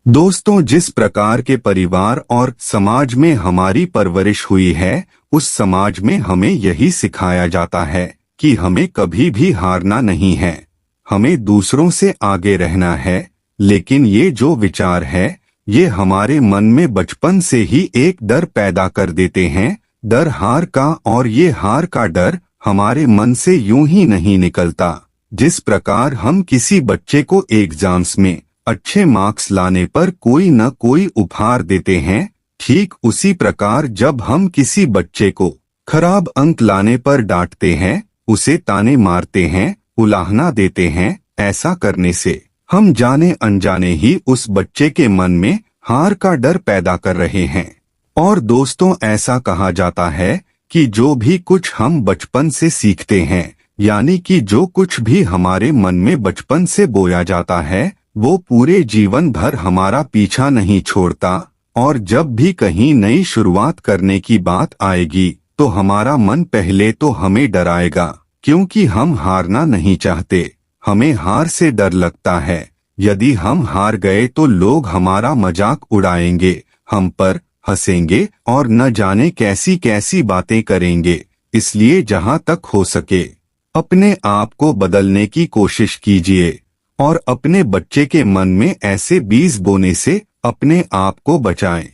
दोस्तों, जिस प्रकार के परिवार और समाज में हमारी परवरिश हुई है, उस समाज में हमें यही सिखाया जाता है कि हमें कभी भी हारना नहीं है, हमें दूसरों से आगे रहना है। लेकिन ये जो विचार है, ये हमारे मन में बचपन से ही एक डर पैदा कर देते हैं, डर हार का। और ये हार का डर हमारे मन से यूं ही नहीं निकलता। जिस प्रकार हम किसी बच्चे को एग्जाम्स में अच्छे मार्क्स लाने पर कोई न कोई उपहार देते हैं, ठीक उसी प्रकार जब हम किसी बच्चे को खराब अंक लाने पर डांटते हैं, उसे ताने मारते हैं, उलाहना देते हैं, ऐसा करने से हम जाने अनजाने ही उस बच्चे के मन में हार का डर पैदा कर रहे हैं। और दोस्तों, ऐसा कहा जाता है कि जो भी कुछ हम बचपन से सीखते हैं, यानी कि जो कुछ भी हमारे मन में बचपन से बोया जाता है, वो पूरे जीवन भर हमारा पीछा नहीं छोड़ता। और जब भी कहीं नई शुरुआत करने की बात आएगी तो हमारा मन पहले तो हमें डराएगा, क्योंकि हम हारना नहीं चाहते। हमें हार से डर लगता है, यदि हम हार गए तो लोग हमारा मजाक उड़ाएंगे, हम पर हंसेंगे और न जाने कैसी कैसी बातें करेंगे। इसलिए जहां तक हो सके अपने आप को बदलने की कोशिश कीजिए और अपने बच्चे के मन में ऐसे बीज बोने से अपने आप को बचाएं।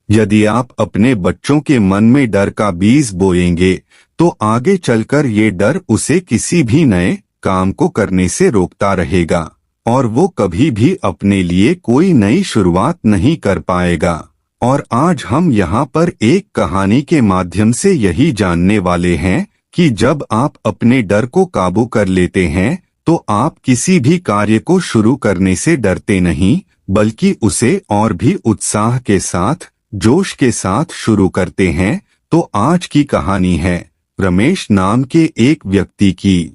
यदि आप अपने बच्चों के मन में डर का बीज बोएंगे तो आगे चलकर ये डर उसे किसी भी नए काम को करने से रोकता रहेगा और वो कभी भी अपने लिए कोई नई शुरुआत नहीं कर पाएगा। और आज हम यहाँ पर एक कहानी के माध्यम से यही जानने वाले हैं कि जब आप अपने डर को काबू कर लेते हैं तो आप किसी भी कार्य को शुरू करने से डरते नहीं, बल्कि उसे और भी उत्साह के साथ, जोश के साथ शुरू करते हैं। तो आज की कहानी है रमेश नाम के एक व्यक्ति की,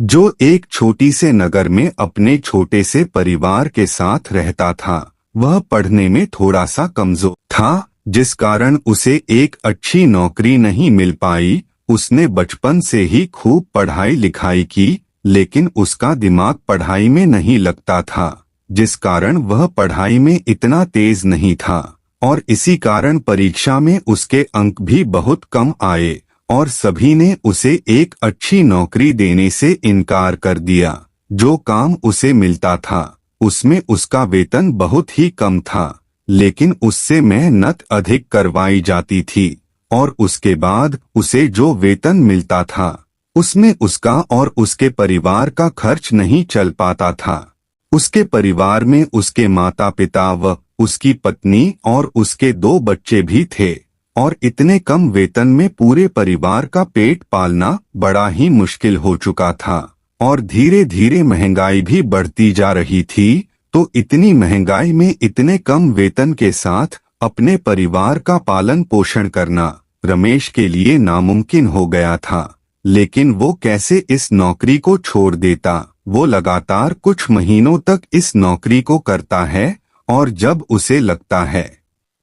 जो एक छोटी से नगर में अपने छोटे से परिवार के साथ रहता था। वह पढ़ने में थोड़ा सा कमजोर था, जिस कारण उसे एक अच्छी नौकरी नहीं मिल पाई। उसने बचपन से ही खूब पढ़ाई लिखाई की, लेकिन उसका दिमाग पढ़ाई में नहीं लगता था, जिस कारण वह पढ़ाई में इतना तेज नहीं था और इसी कारण परीक्षा में उसके अंक भी बहुत कम आए और सभी ने उसे एक अच्छी नौकरी देने से इनकार कर दिया। जो काम उसे मिलता था उसमें उसका वेतन बहुत ही कम था, लेकिन उससे मेहनत अधिक करवाई जाती थी और उसके बाद उसे जो वेतन मिलता था उसमें उसका और उसके परिवार का खर्च नहीं चल पाता था। उसके परिवार में उसके माता पिता व उसकी पत्नी और उसके 2 बच्चे भी थे और इतने कम वेतन में पूरे परिवार का पेट पालना बड़ा ही मुश्किल हो चुका था। और धीरे धीरे महंगाई भी बढ़ती जा रही थी, तो इतनी महंगाई में इतने कम वेतन के साथ अपने परिवार का पालन पोषण करना रमेश के लिए नामुमकिन हो गया था। लेकिन वो कैसे इस नौकरी को छोड़ देता। वो लगातार कुछ महीनों तक इस नौकरी को करता है और जब उसे लगता है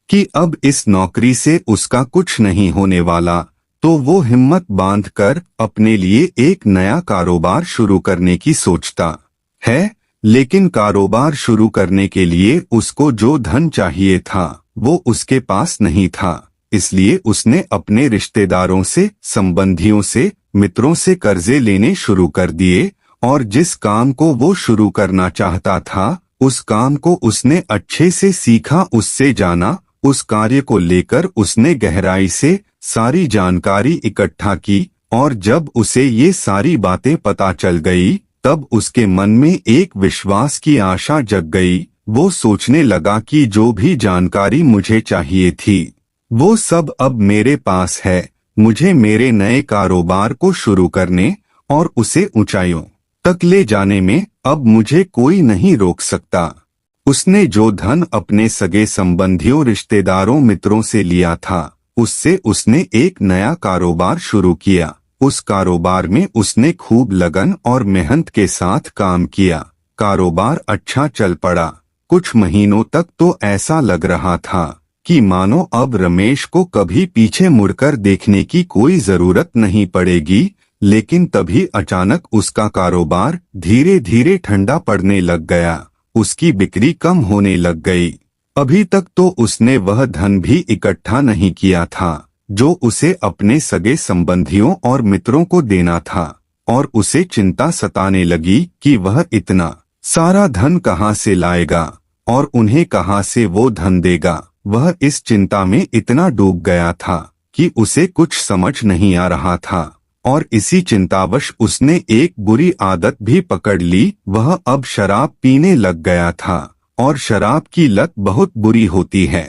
कि अब इस नौकरी से उसका कुछ नहीं होने वाला, तो वो हिम्मत बांधकर अपने लिए एक नया कारोबार शुरू करने की सोचता है। लेकिन कारोबार शुरू करने के लिए उसको जो धन चाहिए था वो उसके पास नहीं था। इसलिए उसने अपने रिश्तेदारों से, संबंधियों से, मित्रों से कर्जे लेने शुरू कर दिए और जिस काम को वो शुरू करना चाहता था उस काम को उसने अच्छे से सीखा, उससे जाना। उस कार्य को लेकर उसने गहराई से सारी जानकारी इकट्ठा की और जब उसे ये सारी बातें पता चल गई तब उसके मन में एक विश्वास की आशा जग गई। वो सोचने लगा कि जो भी जानकारी मुझे चाहिए थी वो सब अब मेरे पास है। मुझे मेरे नए कारोबार को शुरू करने और उसे ऊंचाइयों तक ले जाने में अब मुझे कोई नहीं रोक सकता। उसने जो धन अपने सगे संबंधियों, रिश्तेदारों, मित्रों से लिया था उससे उसने एक नया कारोबार शुरू किया। उस कारोबार में उसने खूब लगन और मेहनत के साथ काम किया। कारोबार अच्छा चल पड़ा। कुछ महीनों तक तो ऐसा लग रहा था कि मानो अब रमेश को कभी पीछे मुड़कर देखने की कोई जरूरत नहीं पड़ेगी। लेकिन तभी अचानक उसका कारोबार धीरे धीरे ठंडा पड़ने लग गया। उसकी बिक्री कम होने लग गई। अभी तक तो उसने वह धन भी इकट्ठा नहीं किया था जो उसे अपने सगे संबंधियों और मित्रों को देना था, और उसे चिंता सताने लगी कि वह इतना सारा धन कहाँ से लाएगा और उन्हें कहाँ से वो धन देगा। वह इस चिंता में इतना डूब गया था कि उसे कुछ समझ नहीं आ रहा था, और इसी चिंतावश उसने एक बुरी आदत भी पकड़ ली। वह अब शराब पीने लग गया था, और शराब की लत बहुत बुरी होती है।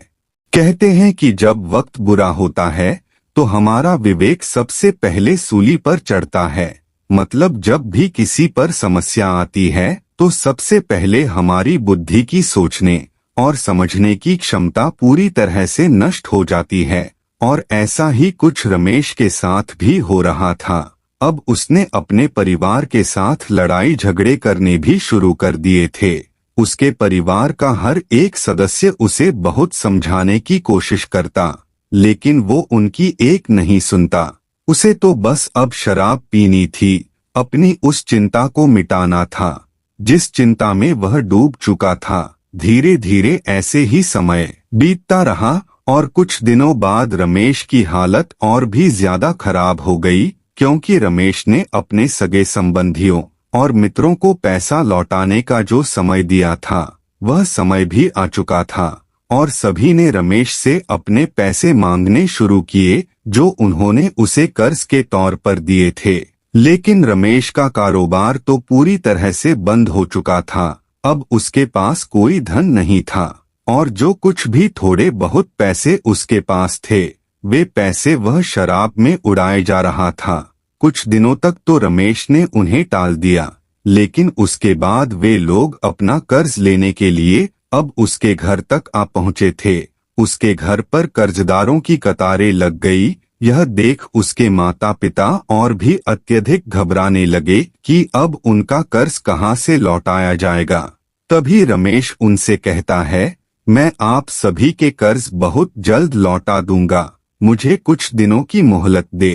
कहते हैं कि जब वक्त बुरा होता है तो हमारा विवेक सबसे पहले सूली पर चढ़ता है। मतलब जब भी किसी पर समस्या आती है तो सबसे पहले हमारी बुद्धि की सोचने और समझने की क्षमता पूरी तरह से नष्ट हो जाती है, और ऐसा ही कुछ रमेश के साथ भी हो रहा था। अब उसने अपने परिवार के साथ लड़ाई झगड़े करने भी शुरू कर दिए थे। उसके परिवार का हर एक सदस्य उसे बहुत समझाने की कोशिश करता, लेकिन वो उनकी एक नहीं सुनता। उसे तो बस अब शराब पीनी थी, अपनी उस चिंता को मिटाना था जिस चिंता में वह डूब चुका था। धीरे धीरे ऐसे ही समय बीतता रहा, और कुछ दिनों बाद रमेश की हालत और भी ज्यादा खराब हो गई, क्योंकि रमेश ने अपने सगे संबंधियों और मित्रों को पैसा लौटाने का जो समय दिया था वह समय भी आ चुका था, और सभी ने रमेश से अपने पैसे मांगने शुरू किए जो उन्होंने उसे कर्ज के तौर पर दिए थे। लेकिन रमेश का कारोबार तो पूरी तरह से बंद हो चुका था। अब उसके पास कोई धन नहीं था, और जो कुछ भी थोड़े बहुत पैसे उसके पास थे वे पैसे वह शराब में उड़ाए जा रहा था। कुछ दिनों तक तो रमेश ने उन्हें टाल दिया, लेकिन उसके बाद वे लोग अपना कर्ज लेने के लिए अब उसके घर तक आ पहुँचे थे। उसके घर पर कर्जदारों की कतारें लग गई। यह देख उसके माता पिता और भी अत्यधिक घबराने लगे कि अब उनका कर्ज कहाँ से लौटाया जाएगा। तभी रमेश उनसे कहता है, मैं आप सभी के कर्ज बहुत जल्द लौटा दूंगा, मुझे कुछ दिनों की मोहलत दे।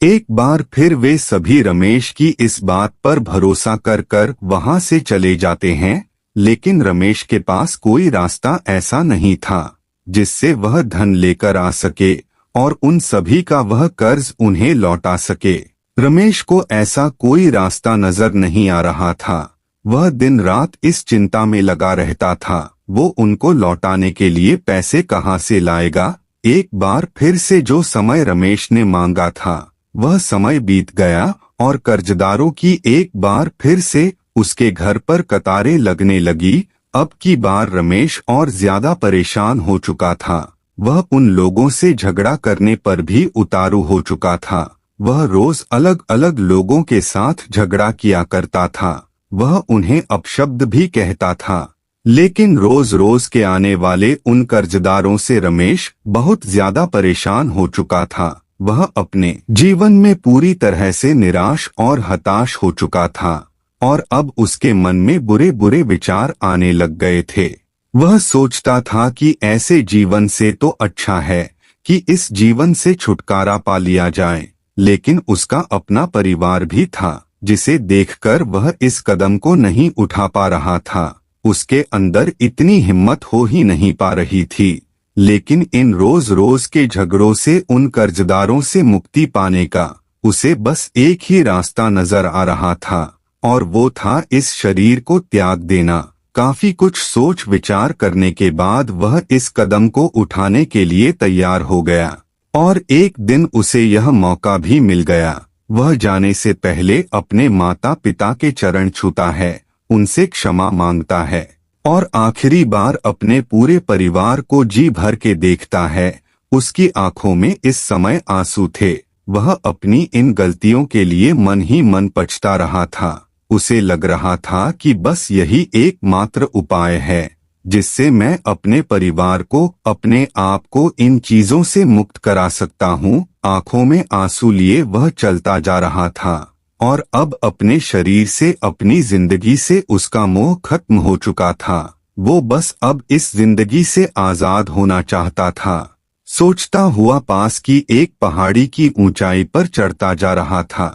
एक बार फिर वे सभी रमेश की इस बात पर भरोसा कर कर वहां से चले जाते हैं, लेकिन रमेश के पास कोई रास्ता ऐसा नहीं था जिससे वह धन लेकर आ सके और उन सभी का वह कर्ज उन्हें लौटा सके। रमेश को ऐसा कोई रास्ता नजर नहीं आ रहा था। वह दिन रात इस चिंता में लगा रहता था, वो उनको लौटाने के लिए पैसे कहाँ से लाएगा। एक बार फिर से जो समय रमेश ने मांगा था वह समय बीत गया, और कर्जदारों की एक बार फिर से उसके घर पर कतारें लगने लगी। अब की बार रमेश और ज्यादा परेशान हो चुका था। वह उन लोगों से झगड़ा करने पर भी उतारू हो चुका था। वह रोज अलग अलग लोगों के साथ झगड़ा किया करता था। वह उन्हें अपशब्द भी कहता था, लेकिन रोज रोज के आने वाले उन कर्जदारों से रमेश बहुत ज्यादा परेशान हो चुका था। वह अपने जीवन में पूरी तरह से निराश और हताश हो चुका था, और अब उसके मन में बुरे बुरे विचार आने लग गए थे। वह सोचता था कि ऐसे जीवन से तो अच्छा है कि इस जीवन से छुटकारा पा लिया जाए, लेकिन उसका अपना परिवार भी था जिसे देखकर वह इस कदम को नहीं उठा पा रहा था। उसके अंदर इतनी हिम्मत हो ही नहीं पा रही थी। लेकिन इन रोज रोज के झगड़ों से उन कर्जदारों से मुक्ति पाने का उसे बस एक ही रास्ता नजर आ रहा था, और वो था इस शरीर को त्याग देना। काफी कुछ सोच विचार करने के बाद वह इस कदम को उठाने के लिए तैयार हो गया, और एक दिन उसे यह मौका भी मिल गया। वह जाने से पहले अपने माता पिता के चरण छूता है, उनसे क्षमा मांगता है, और आखिरी बार अपने पूरे परिवार को जी भर के देखता है। उसकी आंखों में इस समय आंसू थे। वह अपनी इन गलतियों के लिए मन ही मन पछता रहा था। उसे लग रहा था कि बस यही एकमात्र उपाय है जिससे मैं अपने परिवार को, अपने आप को इन चीजों से मुक्त करा सकता हूँ। आंखों में आंसू लिए वह चलता जा रहा था, और अब अपने शरीर से, अपनी जिंदगी से उसका मोह खत्म हो चुका था। वो बस अब इस जिंदगी से आजाद होना चाहता था। सोचता हुआ पास की एक पहाड़ी की ऊंचाई पर चढ़ता जा रहा था।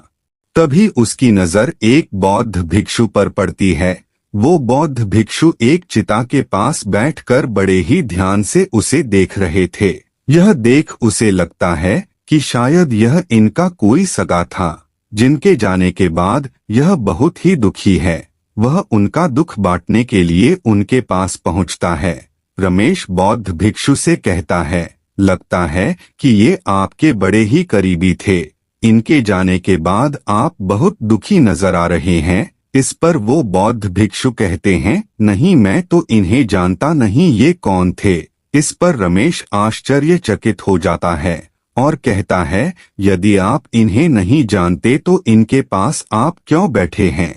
तभी उसकी नजर एक बौद्ध भिक्षु पर पड़ती है वो बौद्ध भिक्षु एक चिता के पास बैठकर बड़े ही ध्यान से उसे देख रहे थे। यह देख उसे लगता है कि शायद यह इनका कोई सगा था, जिनके जाने के बाद यह बहुत ही दुखी है। वह उनका दुख बांटने के लिए उनके पास पहुंचता है। रमेश बौद्ध भिक्षु से कहता है, लगता है कि ये आपके बड़े ही करीबी थे। इनके जाने के बाद आप बहुत दुखी नजर आ रहे हैं। इस पर वो बौद्ध भिक्षु कहते हैं, नहीं, मैं तो इन्हें जानता नहीं, ये कौन थे। इस पर रमेश आश्चर्यचकित हो जाता है और कहता है, यदि आप इन्हें नहीं जानते तो इनके पास आप क्यों बैठे हैं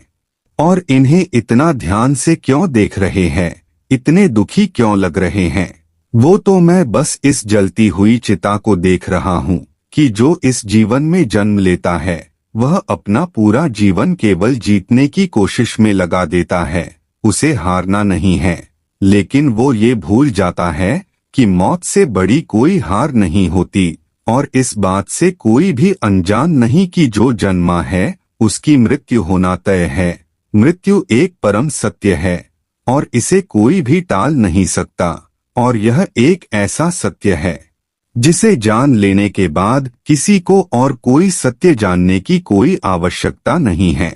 और इन्हें इतना ध्यान से क्यों देख रहे हैं, इतने दुखी क्यों लग रहे हैं। वो तो मैं बस इस जलती हुई चिता को देख रहा हूँ कि जो इस जीवन में जन्म लेता है वह अपना पूरा जीवन केवल जीतने की कोशिश में लगा देता है, उसे हारना नहीं है। लेकिन वो ये भूल जाता है कि मौत से बड़ी कोई हार नहीं होती और इस बात से कोई भी अनजान नहीं कि जो जन्मा है उसकी मृत्यु होना तय है। मृत्यु एक परम सत्य है और इसे कोई भी टाल नहीं सकता, और यह एक ऐसा सत्य है जिसे जान लेने के बाद किसी को और कोई सत्य जानने की कोई आवश्यकता नहीं है।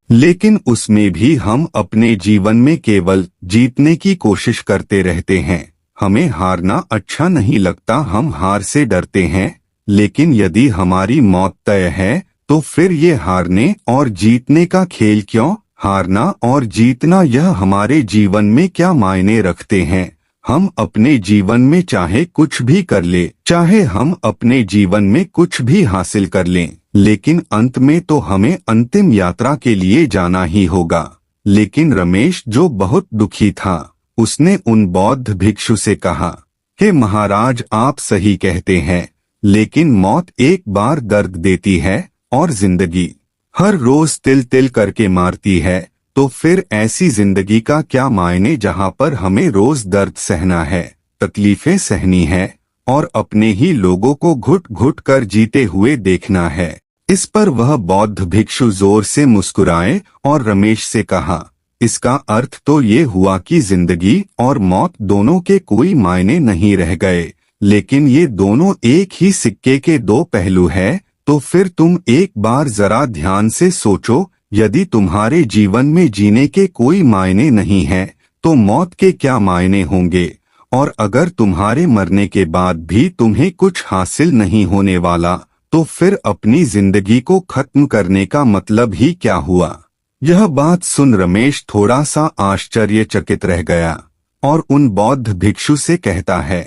लेकिन उसमें भी हम अपने जीवन में केवल जीतने की कोशिश करते रहते हैं। हमें हारना अच्छा नहीं लगता, हम हार से डरते हैं। लेकिन यदि हमारी मौत तय है तो फिर ये हारने और जीतने का खेल क्यों? हारना और जीतना यह हमारे जीवन में क्या मायने रखते हैं? हम अपने जीवन में चाहे कुछ भी कर ले, चाहे हम अपने जीवन में कुछ भी हासिल कर लें, लेकिन अंत में तो हमें अंतिम यात्रा के लिए जाना ही होगा। लेकिन रमेश, जो बहुत दुखी था, उसने उन बौद्ध भिक्षु से कहा, हे महाराज, आप सही कहते हैं, लेकिन मौत एक बार दर्द देती है और जिंदगी हर रोज तिल तिल करके मारती है। तो फिर ऐसी जिंदगी का क्या मायने जहाँ पर हमें रोज दर्द सहना है, तकलीफें सहनी है और अपने ही लोगों को घुट घुट कर जीते हुए देखना है। इस पर वह बौद्ध भिक्षु जोर से मुस्कुराए और रमेश से कहा, इसका अर्थ तो ये हुआ कि जिंदगी और मौत दोनों के कोई मायने नहीं रह गए, लेकिन ये दोनों एक ही सिक्के के दो पहलू है। तो फिर तुम एक बार जरा ध्यान से सोचो, यदि तुम्हारे जीवन में जीने के कोई मायने नहीं है तो मौत के क्या मायने होंगे? और अगर तुम्हारे मरने के बाद भी तुम्हें कुछ हासिल नहीं होने वाला तो फिर अपनी जिंदगी को खत्म करने का मतलब ही क्या हुआ? यह बात सुन रमेश थोड़ा सा आश्चर्यचकित रह गया और उन बौद्ध भिक्षु से कहता है,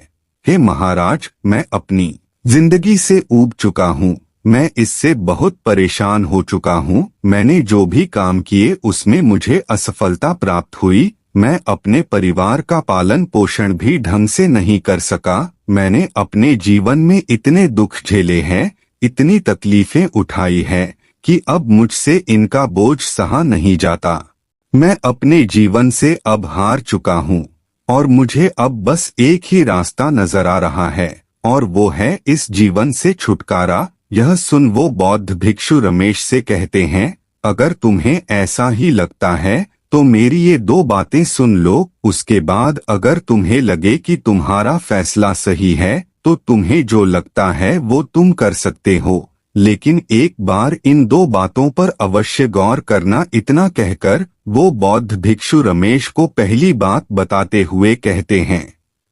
हे महाराज, मैं अपनी जिंदगी से ऊब चुका हूँ, मैं इससे बहुत परेशान हो चुका हूँ। मैंने जो भी काम किए उसमें मुझे असफलता प्राप्त हुई। मैं अपने परिवार का पालन पोषण भी ढंग से नहीं कर सका। मैंने अपने जीवन में इतने दुख झेले हैं, इतनी तकलीफें उठाई हैं कि अब मुझसे इनका बोझ सहा नहीं जाता। मैं अपने जीवन से अब हार चुका हूँ और मुझे अब बस एक ही रास्ता नजर आ रहा है और वो है इस जीवन से छुटकारा। यह सुन वो बौद्ध भिक्षु रमेश से कहते हैं, अगर तुम्हें ऐसा ही लगता है तो मेरी ये दो बातें सुन लो। उसके बाद अगर तुम्हें लगे कि तुम्हारा फैसला सही है तो तुम्हें जो लगता है वो तुम कर सकते हो, लेकिन एक बार इन दो बातों पर अवश्य गौर करना। इतना कहकर वो बौद्ध भिक्षु रमेश को पहली बात बताते हुए कहते हैं,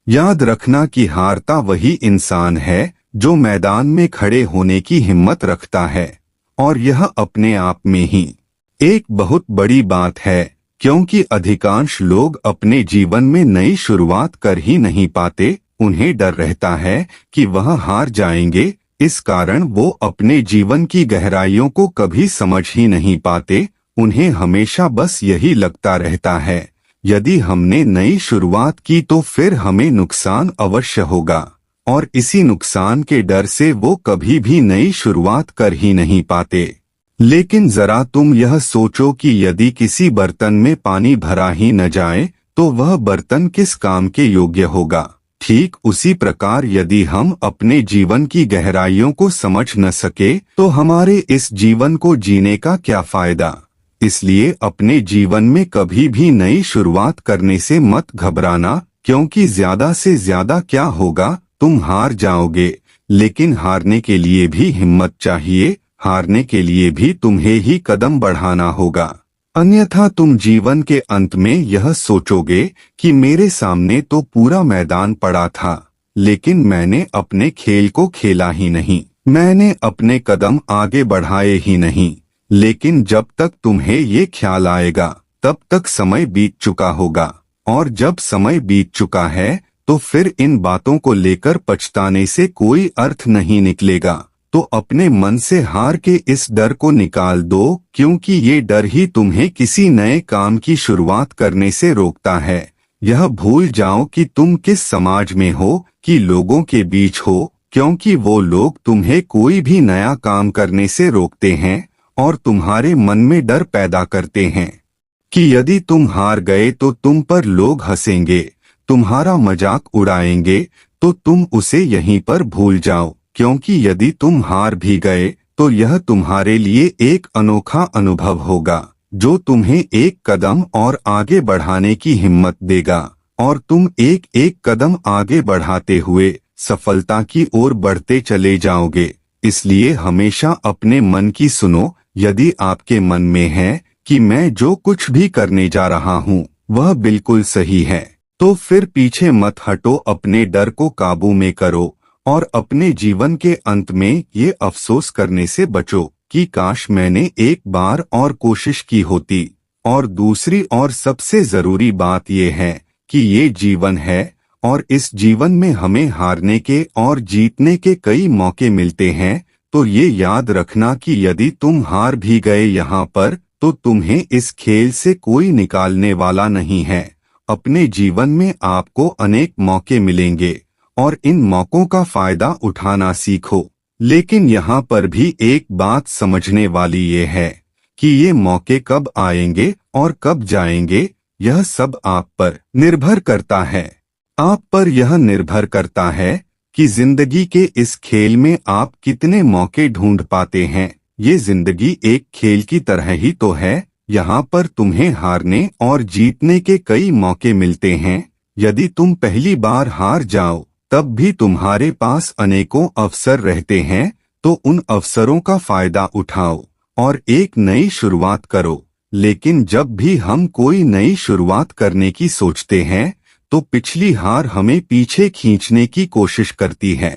याद रखना कि हारता वही इंसान है जो मैदान में खड़े होने की हिम्मत रखता है, और यह अपने आप में ही एक बहुत बड़ी बात है, क्योंकि अधिकांश लोग अपने जीवन में नई शुरुआत कर ही नहीं पाते। उन्हें डर रहता है कि वह हार जाएंगे, इस कारण वो अपने जीवन की गहराइयों को कभी समझ ही नहीं पाते। उन्हें हमेशा बस यही लगता रहता है, यदि हमने नई शुरुआत की तो फिर हमें नुकसान अवश्य होगा, और इसी नुकसान के डर से वो कभी भी नई शुरुआत कर ही नहीं पाते। लेकिन जरा तुम यह सोचो कि यदि किसी बर्तन में पानी भरा ही न जाए तो वह बर्तन किस काम के योग्य होगा। ठीक उसी प्रकार यदि हम अपने जीवन की गहराइयों को समझ न सके तो हमारे इस जीवन को जीने का क्या फायदा। इसलिए अपने जीवन में कभी भी नई शुरुआत करने से मत घबराना, क्योंकि ज्यादा से ज्यादा क्या होगा, तुम हार जाओगे। लेकिन हारने के लिए भी हिम्मत चाहिए, हारने के लिए भी तुम्हें ही कदम बढ़ाना होगा। अन्यथा तुम जीवन के अंत में यह सोचोगे कि मेरे सामने तो पूरा मैदान पड़ा था, लेकिन मैंने अपने खेल को खेला ही नहीं, मैंने अपने कदम आगे बढ़ाए ही नहीं। लेकिन जब तक तुम्हें ये ख्याल आएगा तब तक समय बीत चुका होगा, और जब समय बीत चुका है तो फिर इन बातों को लेकर पछताने से कोई अर्थ नहीं निकलेगा। तो अपने मन से हार के इस डर को निकाल दो, क्योंकि ये डर ही तुम्हें किसी नए काम की शुरुआत करने से रोकता है। यह भूल जाओ कि तुम किस समाज में हो, कि लोगों के बीच हो, क्योंकि वो लोग तुम्हें कोई भी नया काम करने से रोकते हैं और तुम्हारे मन में डर पैदा करते हैं कि यदि तुम हार गए तो तुम पर लोग हंसेंगे, तुम्हारा मजाक उड़ाएंगे, तो तुम उसे यहीं पर भूल जाओ। क्योंकि यदि तुम हार भी गए तो यह तुम्हारे लिए एक अनोखा अनुभव होगा, जो तुम्हें एक कदम और आगे बढ़ाने की हिम्मत देगा, और तुम एक एक कदम आगे बढ़ाते हुए सफलता की ओर बढ़ते चले जाओगे। इसलिए हमेशा अपने मन की सुनो। यदि आपके मन में है कि मैं जो कुछ भी करने जा रहा हूँ वह बिल्कुल सही है, तो फिर पीछे मत हटो, अपने डर को काबू में करो और अपने जीवन के अंत में ये अफसोस करने से बचो कि काश मैंने एक बार और कोशिश की होती। और दूसरी और सबसे जरूरी बात यह है कि ये जीवन है और इस जीवन में हमें हारने के और जीतने के कई मौके मिलते हैं। तो ये याद रखना कि यदि तुम हार भी गए यहाँ पर तो तुम्हें इस खेल से कोई निकालने वाला नहीं है। अपने जीवन में आपको अनेक मौके मिलेंगे और इन मौकों का फायदा उठाना सीखो। लेकिन यहाँ पर भी एक बात समझने वाली ये है कि ये मौके कब आएंगे और कब जाएंगे, यह सब आप पर निर्भर करता है। आप पर यह निर्भर करता है कि जिंदगी के इस खेल में आप कितने मौके ढूंढ पाते हैं। ये जिंदगी एक खेल की तरह ही तो है, यहाँ पर तुम्हें हारने और जीतने के कई मौके मिलते हैं। यदि तुम पहली बार हार जाओ तब भी तुम्हारे पास अनेकों अवसर रहते हैं, तो उन अवसरों का फायदा उठाओ और एक नई शुरुआत करो। लेकिन जब भी हम कोई नई शुरुआत करने की सोचते हैं तो पिछली हार हमें पीछे खींचने की कोशिश करती है,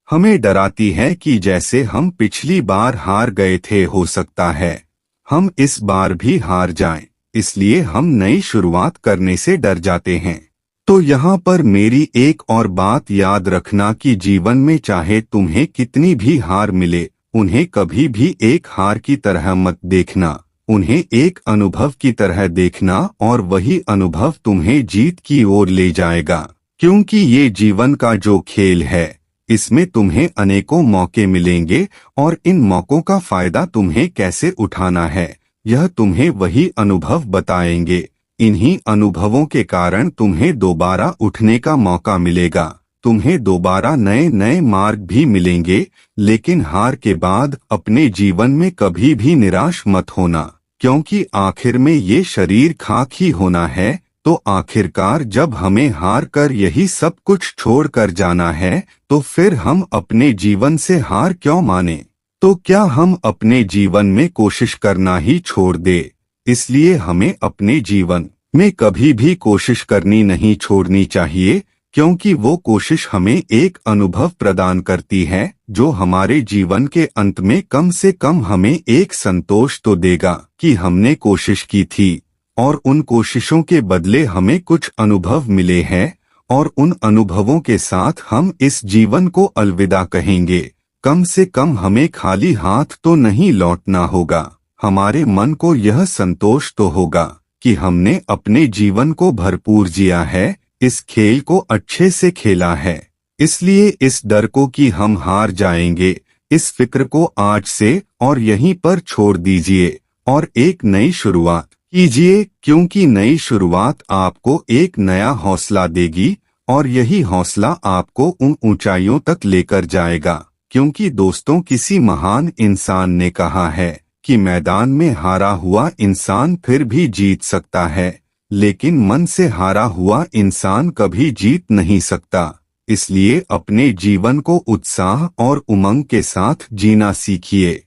हमें डराती है कि जैसे हम पिछली बार हार गए थे हो सकता है हम इस बार भी हार जाएं। इसलिए हम नई शुरुआत करने से डर जाते हैं। तो यहाँ पर मेरी एक और बात याद रखना कि जीवन में चाहे तुम्हें कितनी भी हार मिले, उन्हें कभी भी एक हार की तरह मत देखना, उन्हें एक अनुभव की तरह देखना, और वही अनुभव तुम्हें जीत की ओर ले जाएगा। क्योंकि ये जीवन का जो खेल है इसमें तुम्हें अनेकों मौके मिलेंगे और इन मौकों का फायदा तुम्हें कैसे उठाना है यह तुम्हें वही अनुभव बताएंगे। इन्हीं अनुभवों के कारण तुम्हें दोबारा उठने का मौका मिलेगा, तुम्हें दोबारा नए नए मार्ग भी मिलेंगे। लेकिन हार के बाद अपने जीवन में कभी भी निराश मत होना, क्योंकि आखिर में ये शरीर खाक ही होना है। तो आखिरकार जब हमें हार कर यही सब कुछ छोड़कर जाना है तो फिर हम अपने जीवन से हार क्यों माने? तो क्या हम अपने जीवन में कोशिश करना ही छोड़ दे? इसलिए हमें अपने जीवन में कभी भी कोशिश करनी नहीं छोड़नी चाहिए, क्योंकि वो कोशिश हमें एक अनुभव प्रदान करती है जो हमारे जीवन के अंत में कम से कम हमें एक संतोष तो देगा कि हमने कोशिश की थी और उन कोशिशों के बदले हमें कुछ अनुभव मिले हैं, और उन अनुभवों के साथ हम इस जीवन को अलविदा कहेंगे। कम से कम हमें खाली हाथ तो नहीं लौटना होगा, हमारे मन को यह संतोष तो होगा कि हमने अपने जीवन को भरपूर जिया है, इस खेल को अच्छे से खेला है। इसलिए इस डर को कि हम हार जाएंगे, इस फिक्र को आज से और यहीं पर छोड़ दीजिए और एक नई शुरुआत कीजिए, क्योंकि नई शुरुआत आपको एक नया हौसला देगी और यही हौसला आपको उन ऊंचाइयों तक लेकर जाएगा। क्योंकि दोस्तों, किसी महान इंसान ने कहा है कि मैदान में हारा हुआ इंसान फिर भी जीत सकता है, लेकिन मन से हारा हुआ इंसान कभी जीत नहीं सकता। इसलिए अपने जीवन को उत्साह और उमंग के साथ जीना सीखिए।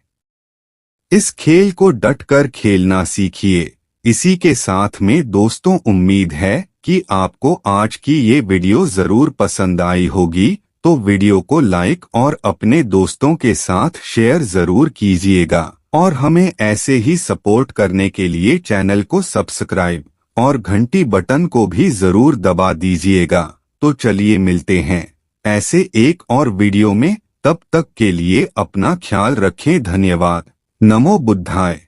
इस खेल को डटकर खेलना सीखिए। इसी के साथ में दोस्तों, उम्मीद है कि आपको आज की ये वीडियो जरूर पसंद आई होगी, तो वीडियो को लाइक और अपने दोस्तों के साथ शेयर जरूर कीजिएगा और हमें ऐसे ही सपोर्ट करने के लिए चैनल को सब्सक्राइब और घंटी बटन को भी जरूर दबा दीजिएगा। तो चलिए मिलते हैं ऐसे एक और वीडियो में। तब तक के लिए अपना ख्याल रखें। धन्यवाद। नमो बुद्धाय।